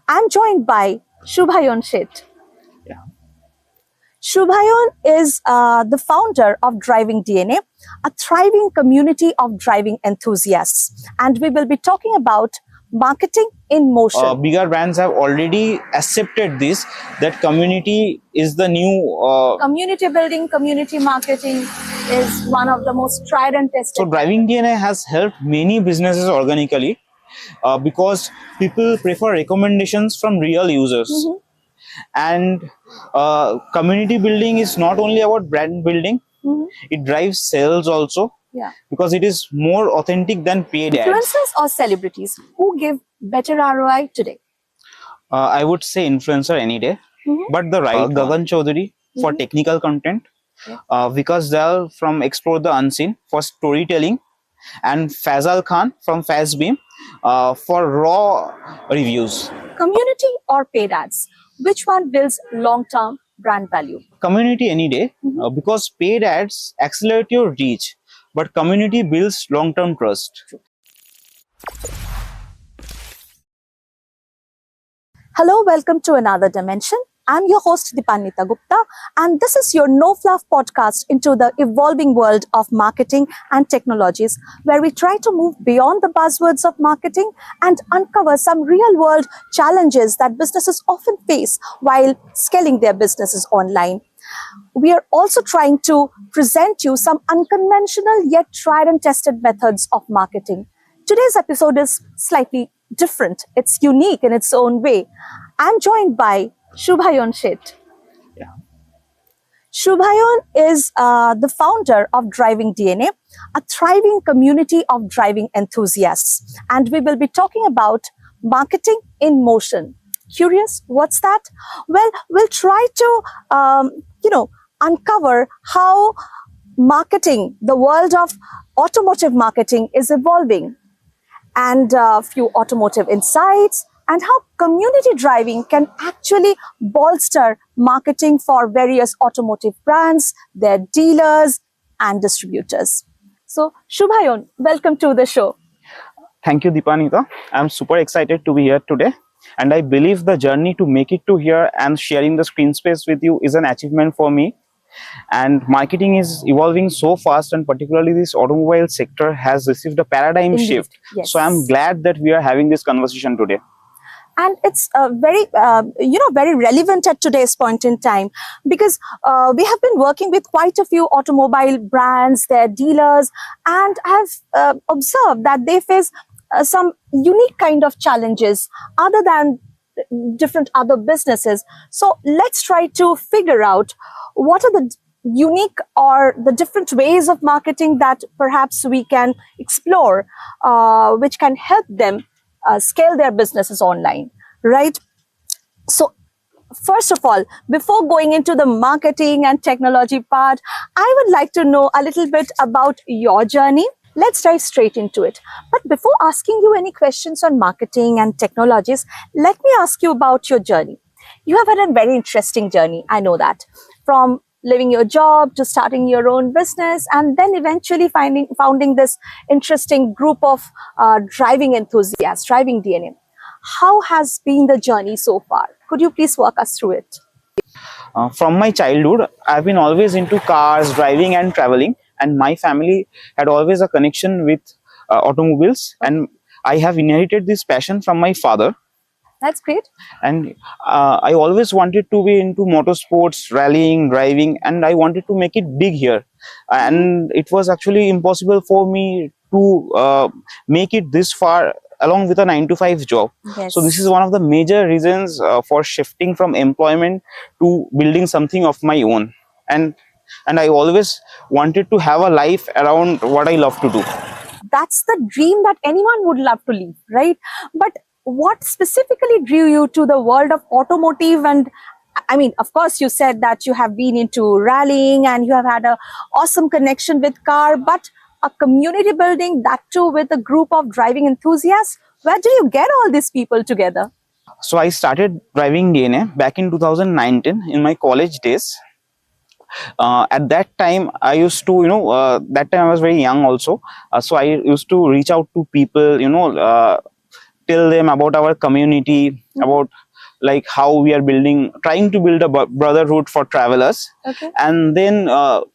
I'm joined by Subhayan Sett. Yeah. Subhayan is the founder of Driving DNA, a thriving community of driving enthusiasts. And we will be talking about marketing in motion. Bigger brands have already accepted this, that community is the new. Community building, community marketing is one of the most tried and tested. So Driving DNA has helped many businesses organically because people prefer recommendations from real users. And community building is not only about brand building, it drives sales also. Yeah. Because it is more authentic than paid ads. Influencers or celebrities who give better ROI today? I would say influencer any day, but the right Gagan Chaudhary for technical content, Vikas Dal from Explore the Unseen for storytelling, and Faisal Khan from Fazbeam for raw reviews. Community or paid ads? Which one builds long-term brand value? Community any day, because paid ads accelerate your reach, but community builds long-term trust. Hello, welcome to Another Dimension. I'm your host Deepanita Gupta, and this is your No Fluff podcast into the evolving world of marketing and technologies, where we try to move beyond the buzzwords of marketing and uncover some real-world challenges that businesses often face while scaling their businesses online. We are also trying to present you some unconventional yet tried and tested methods of marketing. Today's episode is slightly different. It's unique in its own way. I'm joined by Subhayan Sett. Yeah. Subhayan is the founder of Driving DNA, a thriving community of driving enthusiasts. And we will be talking about marketing in motion. Curious, what's that? Well, we'll try to, uncover how marketing, the world of automotive marketing is evolving, and a few automotive insights, and how community driving can actually bolster marketing for various automotive brands, their dealers and distributors. So, Subhayan, welcome to the show. Thank you, Deepanita. I'm super excited to be here today. And I believe the journey to make it to here and sharing the screen space with you is an achievement for me. And marketing is evolving so fast, and particularly this automobile sector has received a paradigm shift. Yes. So I'm glad that we are having this conversation today. And it's very relevant at today's point in time, because we have been working with quite a few automobile brands, their dealers, and have observed that they face some unique kind of challenges other than different other businesses. So let's try to figure out what are the unique or the different ways of marketing that perhaps we can explore, which can help them scale their businesses online, right? So first of all, before going into the marketing and technology part, I would like to know a little bit about your journey. Let's dive straight into it. But before asking you any questions on marketing and technologies, let me ask you about your journey. You have had a very interesting journey, I know that. From leaving your job to starting your own business, and then eventually founding this interesting group of driving enthusiasts, Driving DNA. How has been the journey so far? Could you please walk us through it? From my childhood, I've been always into cars, driving and traveling. And my family had always a connection with automobiles. And I have inherited this passion from my father. That's great. And I always wanted to be into motorsports, rallying, driving, and I wanted to make it big here. And it was actually impossible for me to make it this far along with a 9-to-5 job. Yes. So this is one of the major reasons for shifting from employment to building something of my own. And I always wanted to have a life around what I love to do. That's the dream that anyone would love to live, right? But what specifically drew you to the world of automotive? And I mean, of course, you said that you have been into rallying and you have had an awesome connection with car, but a community building, that too with a group of driving enthusiasts. Where do you get all these people together? So I started Driving DNA back in 2019 in my college days. At that time, I used to, that time I was very young also. So I used to reach out to people, tell them about our community, about like how we are trying to build a brotherhood for travelers. Okay. And then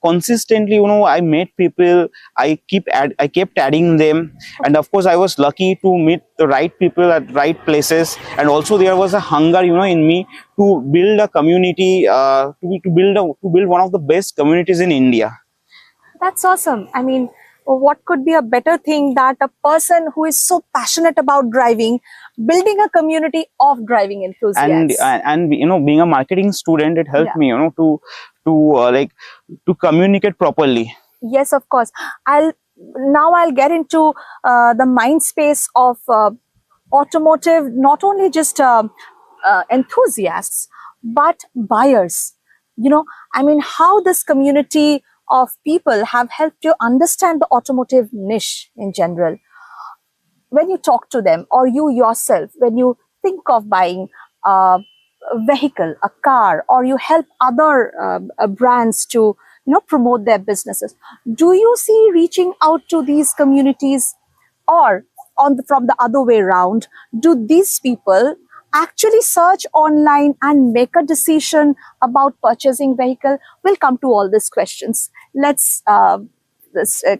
consistently, I met people. I kept adding them, and of course I was lucky to meet the right people at right places. And also there was a hunger, in me to build a community, to build one of the best communities in India. That's awesome. I mean, what could be a better thing that a person who is so passionate about driving, building a community of driving enthusiasts? And being a marketing student, it helped Yeah. me, to communicate properly. Yes, of course. I'll get into the mind space of automotive, not only just enthusiasts, but buyers. I mean, how this community of people have helped you understand the automotive niche in general. When you talk to them, or you yourself, when you think of buying a vehicle, a car, or you help other brands to promote their businesses, do you see reaching out to these communities, or from the other way around, do these people actually search online and make a decision about purchasing vehicle? We'll come to all these questions. Let's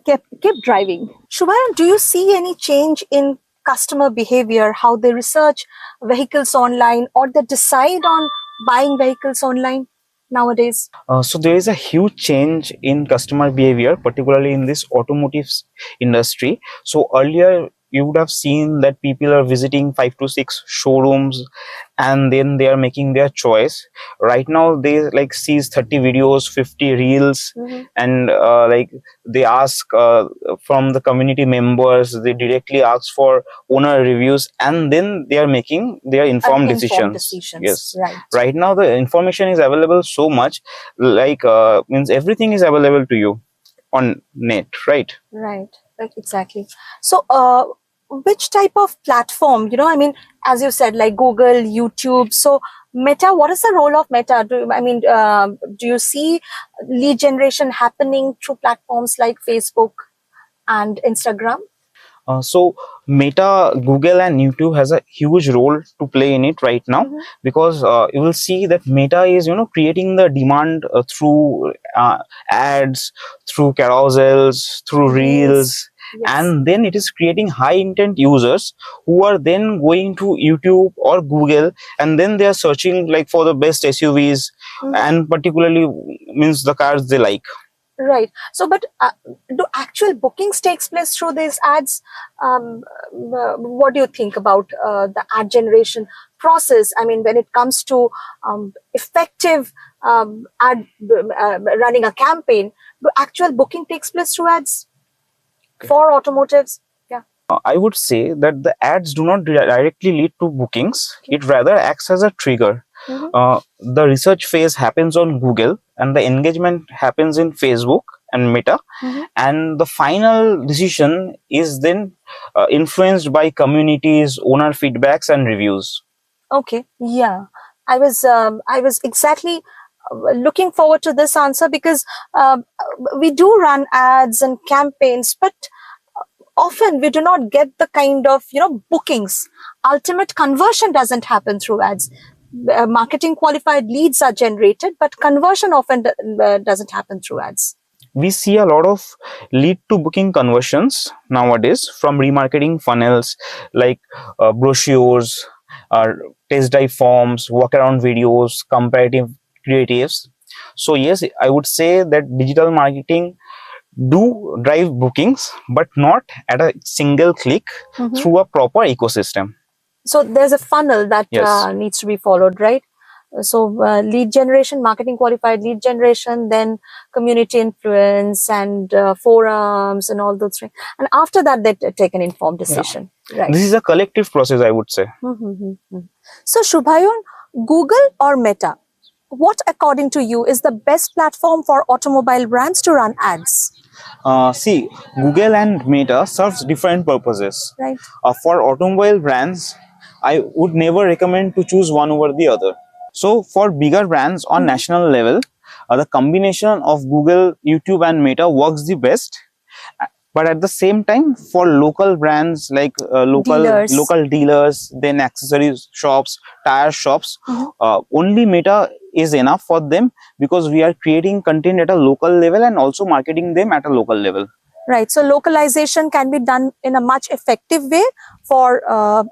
keep driving. Subhayan, do you see any change in customer behavior, how they research vehicles online, or they decide on buying vehicles online nowadays? So there is a huge change in customer behavior, particularly in this automotive industry. So earlier you would have seen that people are visiting 5 to 6 showrooms, and then they are making their choice. Right now they like sees 30 videos, 50 reels, and they ask from the community members, they directly ask for owner reviews, and then they are making their informed decisions. Yes, right now the information is available so much, means everything is available to you on net, right? Right, exactly. So which type of platform, I mean, as you said, like Google, YouTube, so Meta, what is the role of Meta? Do you see lead generation happening through platforms like Facebook and Instagram? So Meta, Google and YouTube has a huge role to play in it right now, because you will see that Meta is creating the demand through ads, through carousels, through reels. Yes. And then it is creating high intent users who are then going to YouTube or Google, and then they are searching like for the best SUVs, and particularly means the cars they like. Right. So, but do actual bookings takes place through these ads? What do you think about the ad generation process? I mean, when it comes to effective ad running a campaign, do actual booking takes place through ads for automotives? Yeah. I would say that the ads do not directly lead to bookings. It rather acts as a trigger. The research phase happens on Google, and the engagement happens in Facebook and Meta, and the final decision is then influenced by communities, owner feedbacks and reviews. Okay, yeah, I was exactly looking forward to this answer, because we do run ads and campaigns, but often we do not get the kind of bookings. Ultimate conversion doesn't happen through ads. Marketing qualified leads are generated, but conversion often doesn't happen through ads. We see a lot of lead to booking conversions nowadays from remarketing funnels, like brochures, test drive forms, walk around videos, comparative creatives. So yes, I would say that digital marketing do drive bookings, but not at a single click, through a proper ecosystem. So there's a funnel that needs to be followed, right? So lead generation, marketing qualified lead generation, then community influence and forums and all those things. And after that, they take an informed decision. Right. This is a collective process, I would say. So Subhayan, Google or Meta, what according to you is the best platform for automobile brands to run ads? See, Google and Meta serves different purposes. Right. For automobile brands, I would never recommend to choose one over the other. So for bigger brands on national level, the combination of Google, YouTube and Meta works the best. But at the same time, for local brands like Dealers. local dealers, then accessories shops, tire shops, Mhm. only Meta is enough for them, because we are creating content at a local level and also marketing them at a local level. Right. So localization can be done in a much effective way for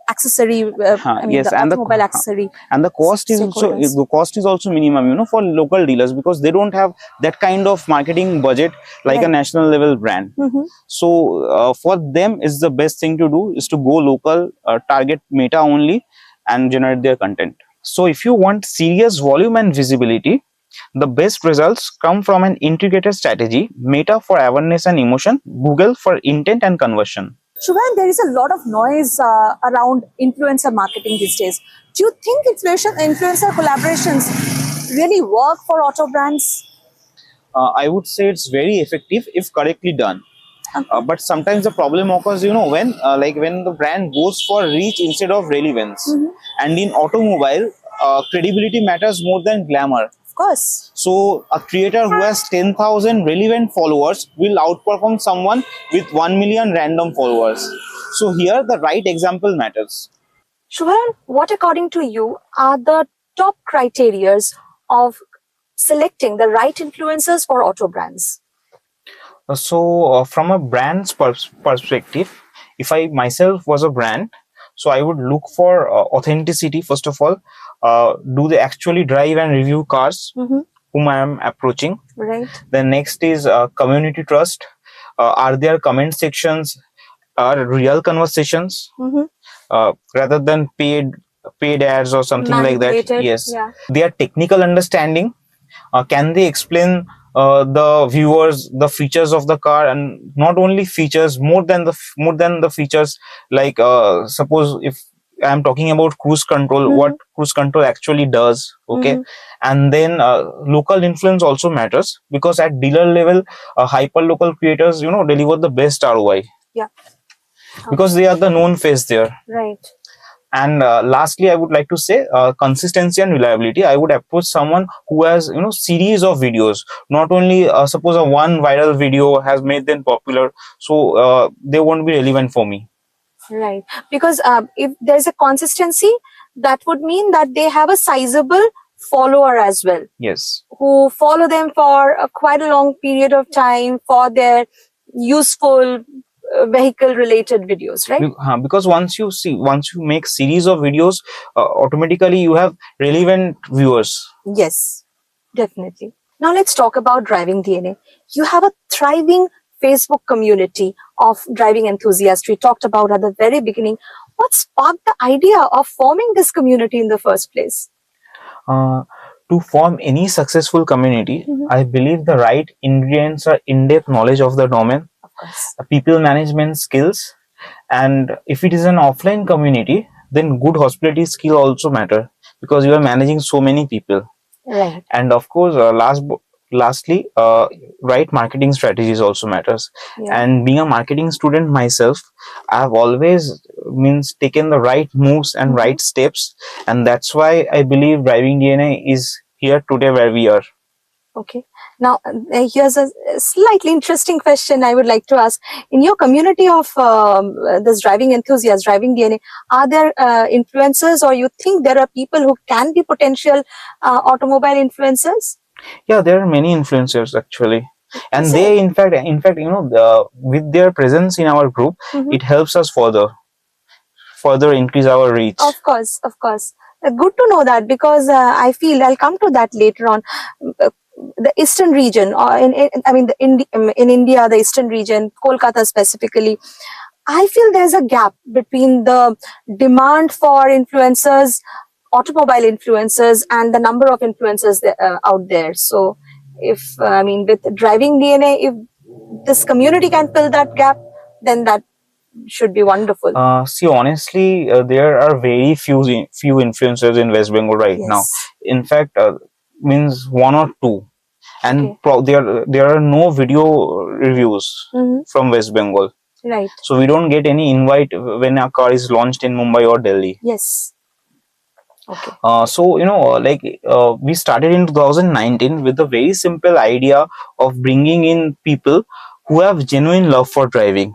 accessory. I mean, Yes, the automobile accessory. and the cost is also minimum, you know, for local dealers, because they don't have that kind of marketing budget like a Right. national level brand. Mhm. So for them, is the best thing to do is to go local, target Meta only, and generate their content. So if you want serious volume and visibility, the best results come from an integrated strategy: Meta for awareness and emotion, Google for intent and conversion. Subhayan, there is a lot of noise around influencer marketing these days. Do you think influencer collaborations really work for auto brands? I would say it's very effective if correctly done. Okay. But sometimes the problem occurs, you know, when when the brand goes for reach instead of relevance. And in automobile, credibility matters more than glamour. Of course. So a creator who has 10,000 relevant followers will outperform someone with 1 million random followers. So here the right example matters. Subhayan, what according to you are the top criterias of selecting the right influencers for auto brands? So from a brand's perspective, if I myself was a brand, so I would look for authenticity first of all. Do they actually drive and review cars whom I am approaching? Right. Then next is community trust. Are there comment sections, are real conversations, rather than paid ads or something like that? Manipulated, Yes. yeah. Their technical understanding, can they explain the viewers the features of the car, and not only features, more than the features, like suppose if I'm talking about cruise control, what cruise control actually does, okay. And then local influence also matters, because at dealer level, hyper local creators, you know, deliver the best ROI. Yeah. Because they are the known face there. Right. And lastly, I would like to say consistency and reliability. I would approach someone who has, you know, series of videos, not only suppose a one viral video has made them popular, so they won't be relevant for me. Right. Because if there's a consistency, that would mean that they have a sizable follower as well. Yes. Who follow them for quite a long period of time for their useful vehicle related videos, right? Because once you make series of videos, automatically you have relevant viewers. Yes, definitely. Now let's talk about driving DNA. You have a thriving Facebook community of driving enthusiasts we talked about at the very beginning. What sparked the idea of forming this community in the first place? To form any successful community, I believe the right ingredients are in-depth knowledge of the domain, people management skills, and if it is an offline community, then good hospitality skill also matter, because you are managing so many people. Right. And of course, lastly, right marketing strategies also matters. Yeah. And being a marketing student myself, I have always taken the right moves and right steps, and that's why I believe driving DNA is here today where we are. Okay. Now, here's a slightly interesting question I would like to ask. In your community of this driving enthusiasts, driving DNA, are there influencers, or you think there are people who can be potential automobile influencers? Yeah, there are many influencers actually. And they, in fact, you know, with their presence in our group, it helps us further increase our reach. Of course, of course. Good to know that, because I feel I'll come to that later on. The eastern region, or in India, the eastern region, Kolkata specifically, I feel there's a gap between the demand for influencers, automobile influencers, and the number of influencers out there. So, if with driving DNA, if this community can fill that gap, then that should be wonderful. See, honestly, there are very few influencers in West Bengal right now. In fact, means one or two, and there are no video reviews from West Bengal. Right. So we don't get any invite when a car is launched in Mumbai or Delhi. Yes. Okay. So, you know, like we started in 2019 with a very simple idea of bringing in people who have genuine love for driving,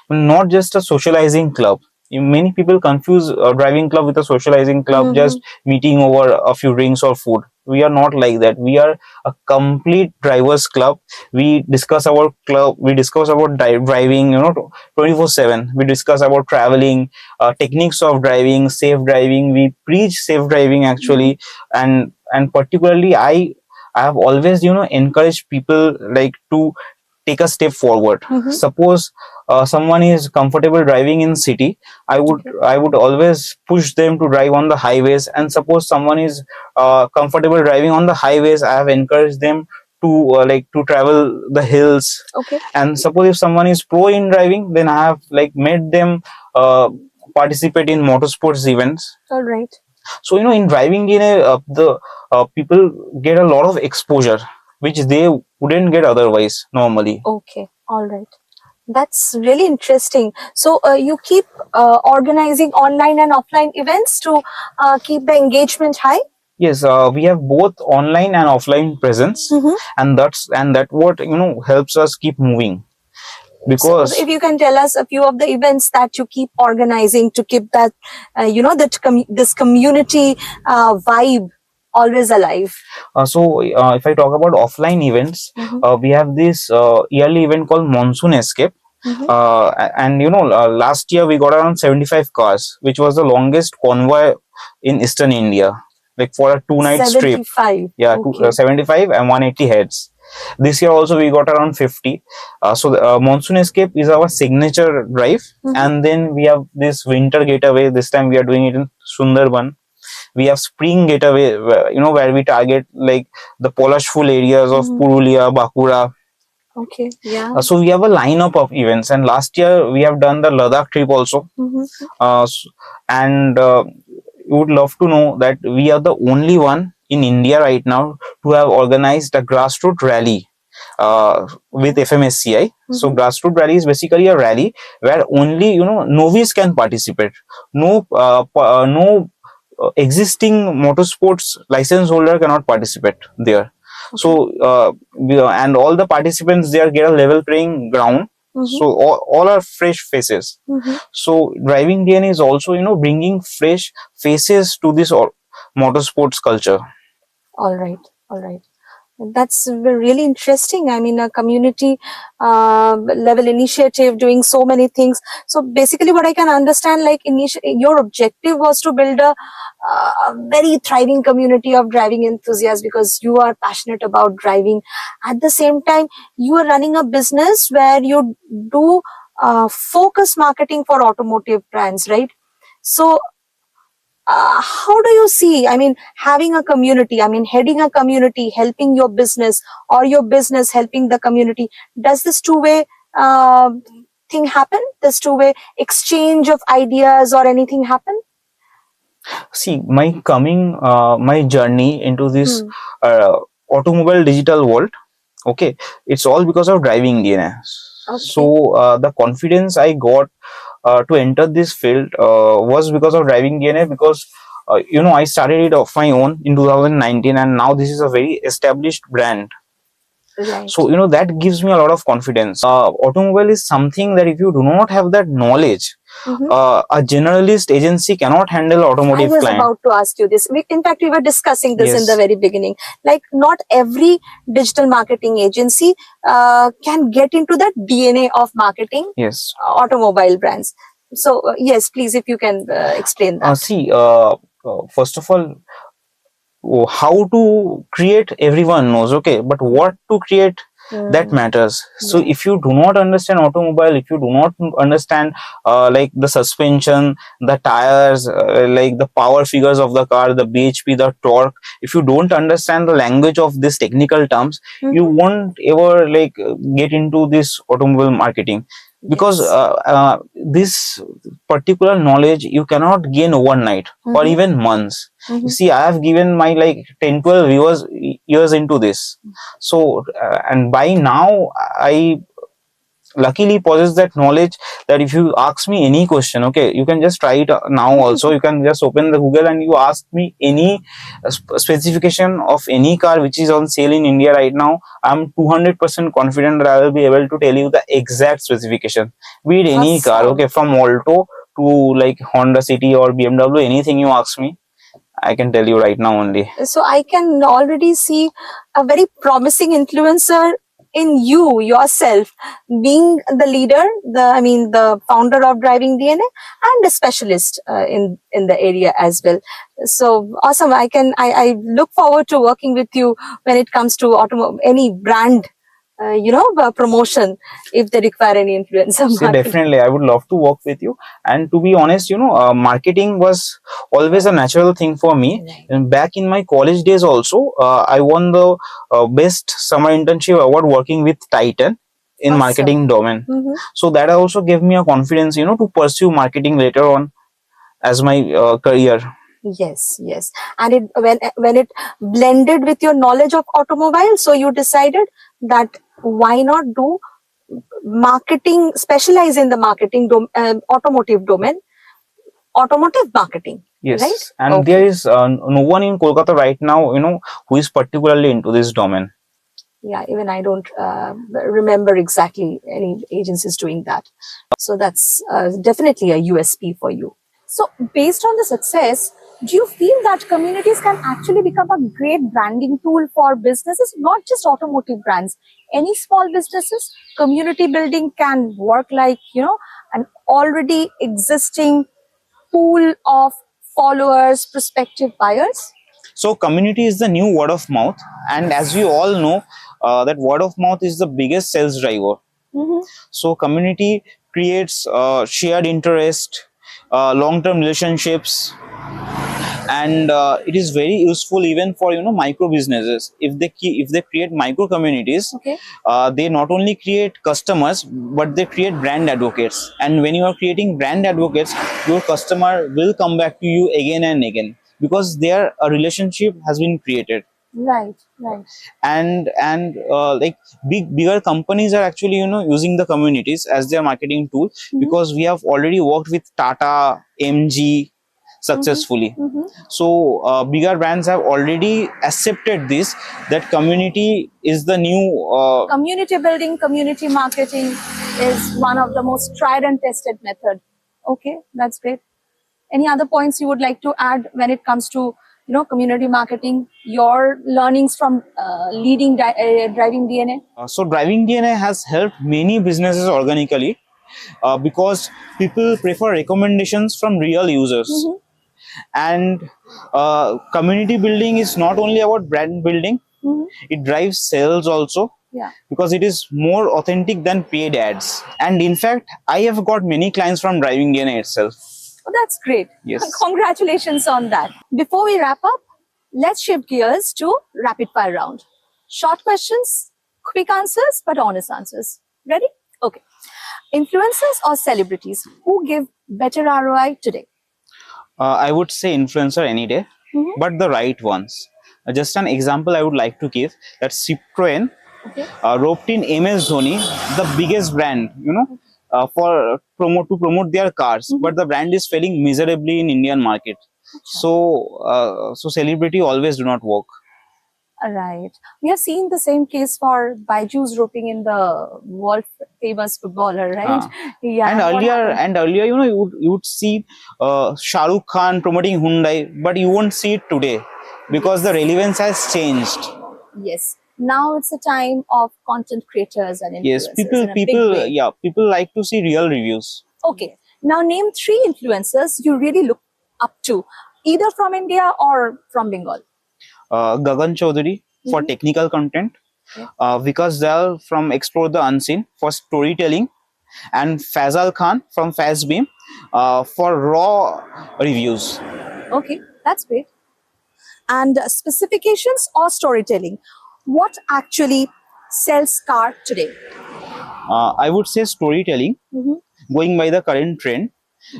not just a socializing club. Many people confuse a driving club with a socializing club, just meeting over a few drinks or food. We are not like that. We are a complete drivers club. We discuss our club. We discuss about driving, 24/7. We discuss about traveling, techniques of driving, safe driving. We preach safe driving actually, and particularly I have always encouraged people like to take a step forward. Suppose someone is comfortable driving in city, I would always push them to drive on the highways. And suppose someone is comfortable driving on the highways, I have encouraged them to to travel the hills. And suppose if someone is pro in driving, then I have made them participate in motorsports events. All right. So in driving the people get a lot of exposure which they wouldn't get otherwise normally. Okay, all right. That's really interesting. So you keep organizing online and offline events to keep the engagement high? Yes, we have both online and offline presence, and that what helps us keep moving. Because so if you can tell us a few of the events that you keep organizing to keep that this community vibe always alive. If I talk about offline events, we have this yearly event called Monsoon Escape. And last year we got around 75 cars, which was the longest convoy in eastern India, like for a 2-night trip. Yeah, okay. 75 and 180 heads. This year also we got around 50. So the Monsoon Escape is our signature drive. And then we have this winter getaway. This time we are doing it in Sundarban. We have spring getaway, where we target like the polishful areas of Purulia, Bakura. Okay, yeah. So we have a lineup of events, and last year we have done the Ladakh trip also. And you would love to know that we are the only one in India right now to have organized a grassroots rally with FMSCI. So grassroots rally is basically a rally where only novice can participate. No existing motorsports license holder cannot participate there. So and all the participants there get a level playing ground. So all are fresh faces. So driving DNA is also bringing fresh faces to this motorsports culture. All right, all right. That's really interesting. I mean, a community level initiative doing so many things. So basically what I can understand, like your objective was to build a very thriving community of driving enthusiasts because you are passionate about driving. At the same time, you are running a business where you do focus marketing for automotive brands, right? So how do you see, I mean, having a community, I mean, heading a community, helping your business or your business helping the community? Does this two-way thing happen? This two-way exchange of ideas or anything happen? See, my journey into this automobile digital world, okay, it's all because of driving DNA. Okay. So the confidence I got to enter this field was because of driving DNA, because I started it off my own in 2019, and now this is a very established brand. Right. So that gives me a lot of confidence. Automobile is something that if you do not have that knowledge, a generalist agency cannot handle automotive client. I was about to ask you this. In fact, we were discussing this in the very beginning. Like, not every digital marketing agency can get into that DNA of marketing automobile brands. So yes, please, if you can explain that. First of all, how to create, everyone knows, okay, but what to create, that matters. So if you do not understand automobile, if you do not understand like the suspension, the tires, like the power figures of the car, the bhp, the torque, if you don't understand the language of these technical terms, you won't ever get into this automobile marketing. Because this particular knowledge you cannot gain overnight or even months. You see, I have given my 10-12 years into this. So and by now I luckily possess that knowledge that if you ask me any question, okay, you can just try it now also. You can just open the Google and you ask me any specification of any car which is on sale in India right now. I'm 200% confident that I will be able to tell you the exact specification. Be it any car, Awesome. okay, from Alto to like Honda City or BMW, anything you ask me, I can tell you right now only. So I can already see a very promising influencer in you yourself, being the leader, the founder of Driving DNA, and a specialist in the area as well. So awesome! I look forward to working with you when it comes to any brand. Promotion, if they require any influencer See, marketing. definitely, I would love to work with you. And to be honest, marketing was always a natural thing for me. Right. And back in my college days, also, I won the best summer internship award working with Titan in Awesome. marketing domain. So that also gave me a confidence, to pursue marketing later on as my career. Yes, yes. And when it blended with your knowledge of automobile, so you decided that why not do marketing, specialize in the automotive domain, automotive marketing. Yes, right? and Okay. there is no one in Kolkata right now, who is particularly into this domain. Yeah, even I don't remember exactly any agencies doing that. So that's definitely a USP for you. So based on the success, do you feel that communities can actually become a great branding tool for businesses, not just automotive brands, any small businesses? Community building can work like, an already existing pool of followers, prospective buyers? So community is the new word of mouth, and as we all know, that word of mouth is the biggest sales driver. So community creates shared interest, long-term relationships, and it is very useful even for micro businesses. If they create micro communities, Okay. They not only create customers but they create brand advocates. And when you are creating brand advocates, your customer will come back to you again and again because their a relationship has been created. Right, right. And like bigger companies are actually using the communities as their marketing tool, because we have already worked with Tata, MG successfully. So bigger brands have already accepted this, that community is the new Community building, community marketing is one of the most tried and tested method. Okay, that's great. Any other points you would like to add when it comes to community marketing, your learnings from leading Driving DNA? So Driving DNA has helped many businesses organically, because people prefer recommendations from real users. And community building is not only about brand building, it drives sales also. Yeah. Because it is more authentic than paid ads. And in fact, I have got many clients from Driving DNA itself. Oh, that's great. Yes. Congratulations on that. Before we wrap up, let's shift gears to rapid fire round. Short questions, quick answers, but honest answers. Ready? Okay. Influencers or celebrities, who give better ROI today? I would say influencer any day, but the right ones. Just an example I would like to give, that Citroen roped in MS Dhoni, the biggest brand, for promote their cars, but the brand is failing miserably in Indian market. So celebrity always do not work. Right. We have seen the same case for Baiju's roping in the world famous footballer, right? Yeah. And earlier, you would see Shah Rukh Khan promoting Hyundai, but you won't see it today because the relevance has changed. Yes. Now it's a time of content creators and influencers. Yes, people like to see real reviews. Okay. Now name 3 influencers you really look up to, either from India or from Bengal. Gagan Chaudhary for technical content, Vikas Dal from Explore the Unseen for storytelling, and Faisal Khan from Fazbeam for raw reviews. Okay, that's great. And specifications or storytelling, what actually sells car today? I would say storytelling, going by the current trend.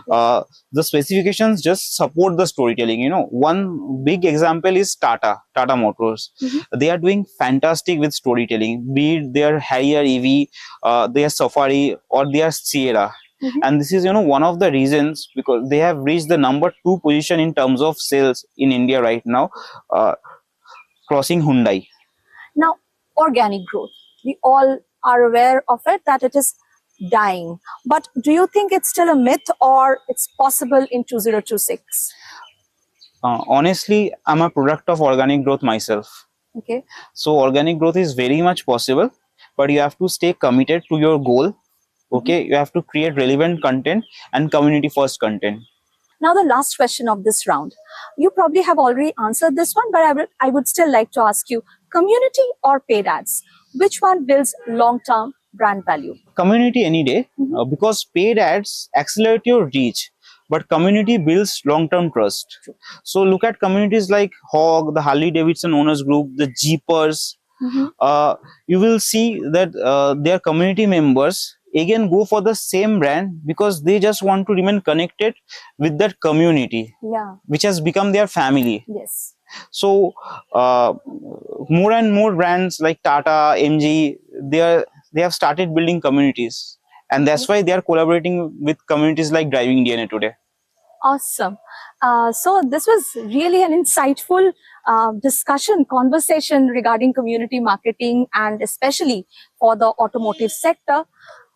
The specifications just support the storytelling. You know, one big example is Tata Motors. They are doing fantastic with storytelling, be it their Harrier EV, their Safari, or their Sierra. And this is, you know, one of the reasons, because they have reached the number 2 position in terms of sales in India right now, crossing Hyundai. Now, organic growth. We all are aware of it, that it is dying. But do you think it's still a myth or it's possible in 2026? Honestly, I'm a product of organic growth myself. Okay. So organic growth is very much possible, but you have to stay committed to your goal. Okay, you have to create relevant content and community first content. Now, the last question of this round. You probably have already answered this one, but I would still like to ask you, community or paid ads? Which one builds long-term brand value? Community any day, because paid ads accelerate your reach, but community builds long-term trust. So look at communities like Hog, the Harley Davidson owners group, the Jeepers. You will see that their community members again go for the same brand because they just want to remain connected with that community, which has become their family. Yes. So more and more brands like Tata, MG, they have started building communities, and that's why they are collaborating with communities like Driving DNA today. Awesome. So this was really an insightful conversation regarding community marketing, and especially for the automotive sector.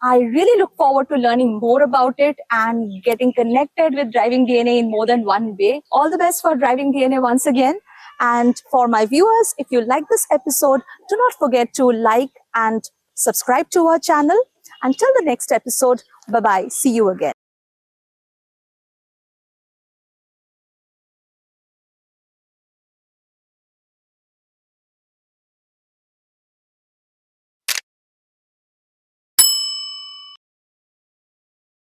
I really look forward to learning more about it and getting connected with Driving DNA in more than one way. All the best for Driving DNA once again. And for my viewers, if you like this episode, do not forget to like and subscribe to our channel. Until the next episode, bye-bye. See you again.